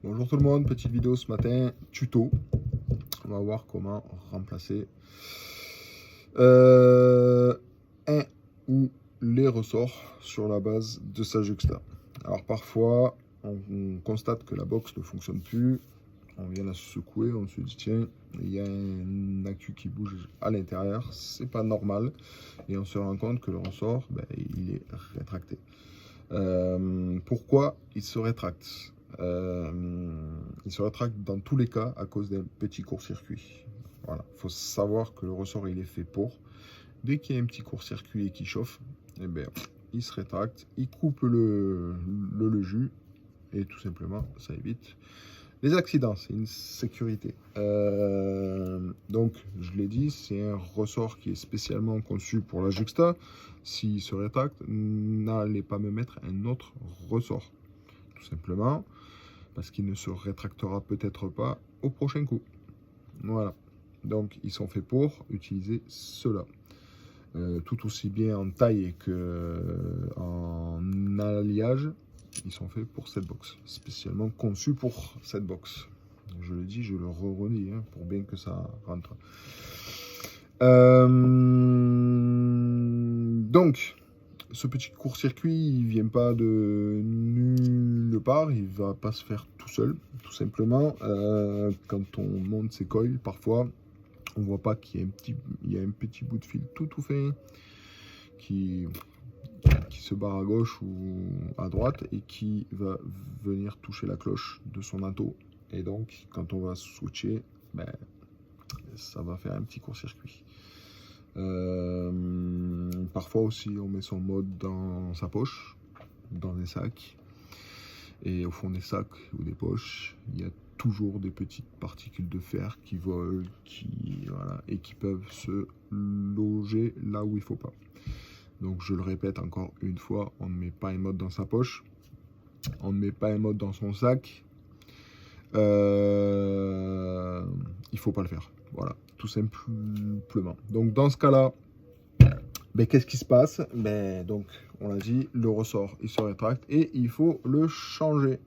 Bonjour tout le monde, petite vidéo ce matin, tuto. On va voir comment remplacer un ou les ressorts sur la base de sa juxta. Alors parfois, on constate que la box ne fonctionne plus. On vient la secouer, on se dit tiens, il y a un accu qui bouge à l'intérieur, c'est pas normal. Et on se rend compte que le ressort, il est rétracté. Pourquoi il se rétracte? Il se rétracte dans tous les cas à cause d'un petit court-circuit. Voilà, il faut savoir que le ressort il est fait pour. Dès qu'il y a un petit court-circuit et qui chauffe, eh bien, il se rétracte, il coupe le jus et tout simplement ça évite les accidents, c'est une sécurité. Donc, je l'ai dit, c'est un ressort qui est spécialement conçu pour la juxta. S'il se rétracte, n'allez pas me mettre un autre ressort. Tout simplement, parce qu'il ne se rétractera peut-être pas au prochain coup. Voilà. Donc, ils sont faits pour utiliser cela. Tout aussi bien en taille qu'en alliage. Ils sont faits pour cette box, spécialement conçus pour cette box. Je le dis, je le redis, hein, pour bien que ça rentre. Donc, ce petit court-circuit, il vient pas de nulle part, il va pas se faire tout seul, tout simplement. Quand on monte ses coils, parfois, on voit pas qu'il y a un petit bout de fil tout fait qui se barre à gauche ou à droite et qui va venir toucher la cloche de son anneau. Et donc, quand on va switcher, ça va faire un petit court-circuit. Parfois aussi, on met son mode dans sa poche, dans des sacs. Et au fond des sacs ou des poches, il y a toujours des petites particules de fer qui volent, et qui peuvent se loger là où il ne faut pas. Donc je le répète encore une fois, on ne met pas un mode dans sa poche, on ne met pas un mode dans son sac, il ne faut pas le faire, voilà, tout simplement. Donc dans ce cas-là, qu'est-ce qui se passe? Donc on l'a dit, le ressort il se rétracte et il faut le changer.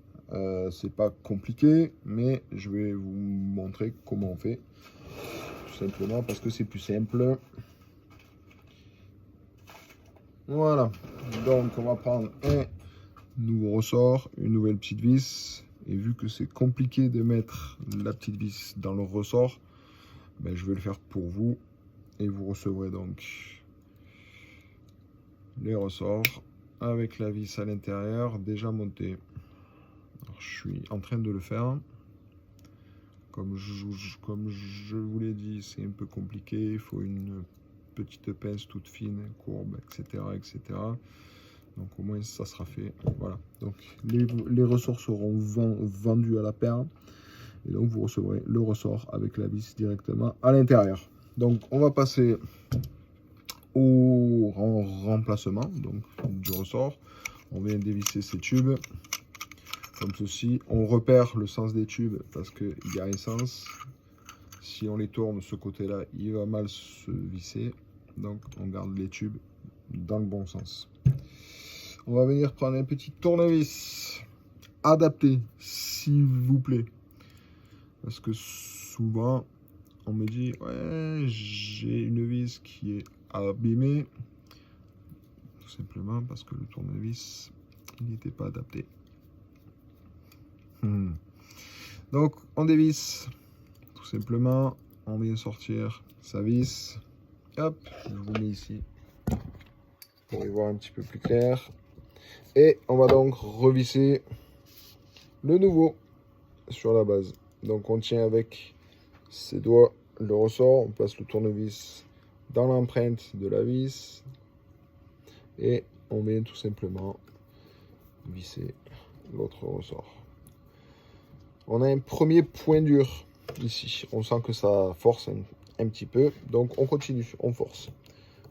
C'est pas compliqué, mais je vais vous montrer comment on fait, tout simplement parce que c'est plus simple. Voilà, donc on va prendre un nouveau ressort, une nouvelle petite vis. Et vu que c'est compliqué de mettre la petite vis dans le ressort, je vais le faire pour vous. Et vous recevrez donc les ressorts avec la vis à l'intérieur déjà montée. Alors, je suis en train de le faire. Comme je vous l'ai dit, c'est un peu compliqué. Il faut une petite pince toute fine, courbe, etc. Donc au moins ça sera fait. Voilà. Donc les ressorts seront vendus à la paire. Et donc vous recevrez le ressort avec la vis directement à l'intérieur. Donc on va passer au remplacement donc, du ressort. On vient dévisser ces tubes comme ceci. On repère le sens des tubes parce qu'il y a un sens. Si on les tourne de ce côté-là, il va mal se visser. Donc on garde les tubes dans le bon sens. On va venir prendre un petit tournevis adapté, s'il vous plaît. Parce que souvent, on me dit, ouais, j'ai une vis qui est abîmée. Tout simplement parce que le tournevis, il n'était pas adapté. Donc, on dévisse. Tout simplement, on vient sortir sa vis. Hop, je vous mets ici pour y voir un petit peu plus clair. Et on va donc revisser le nouveau sur la base. Donc on tient avec ses doigts le ressort, on passe le tournevis dans l'empreinte de la vis et on vient tout simplement visser l'autre ressort. On a un premier point dur ici, on sent que ça force un petit peu, donc on continue, on force.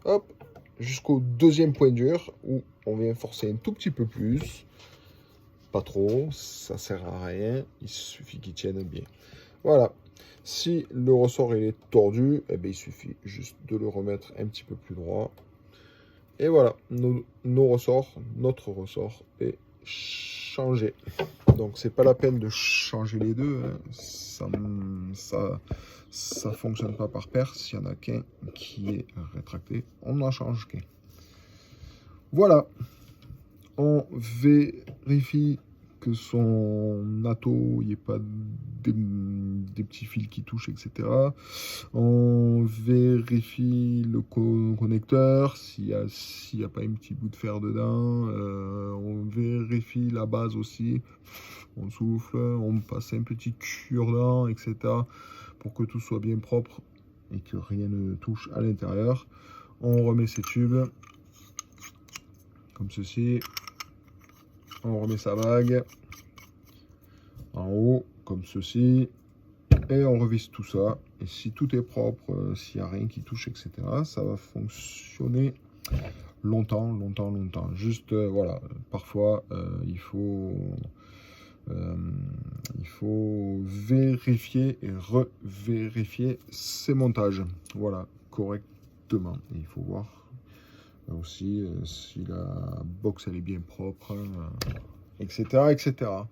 Hop, jusqu'au deuxième point dur où on vient forcer un tout petit peu plus. Pas trop, ça sert à rien, il suffit qu'il tienne bien. Voilà, si le ressort il est tordu, il suffit juste de le remettre un petit peu plus droit. Et voilà, nos ressorts, notre ressort est changer. Donc c'est pas la peine de changer les deux, hein. Ça fonctionne pas par paire. S'il y en a qu'un qui est rétracté, on n'en change qu'un. Voilà, on vérifie que son atto, il n'y ait pas des petits fils qui touchent, etc. On vérifie le connecteur, s'il n'y a pas un petit bout de fer dedans. On vérifie la base aussi. On souffle, on passe un petit cure-dent, etc. pour que tout soit bien propre et que rien ne touche à l'intérieur. On remet ses tubes comme ceci. On remet sa bague en haut comme ceci et on revisse tout ça. Et si tout est propre, s'il n'y a rien qui touche, etc., ça va fonctionner longtemps. Juste voilà, parfois il faut vérifier et revérifier ces montages, voilà, correctement. Et il faut voir aussi si la box elle est bien propre, etc.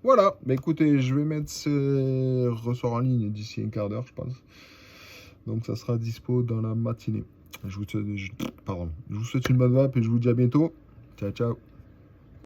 Voilà, mais écoutez, je vais mettre ce ressort en ligne d'ici un quart d'heure, je pense. Donc ça sera dispo dans la matinée. Je vous souhaite une bonne vape et je vous dis à bientôt. Ciao, ciao.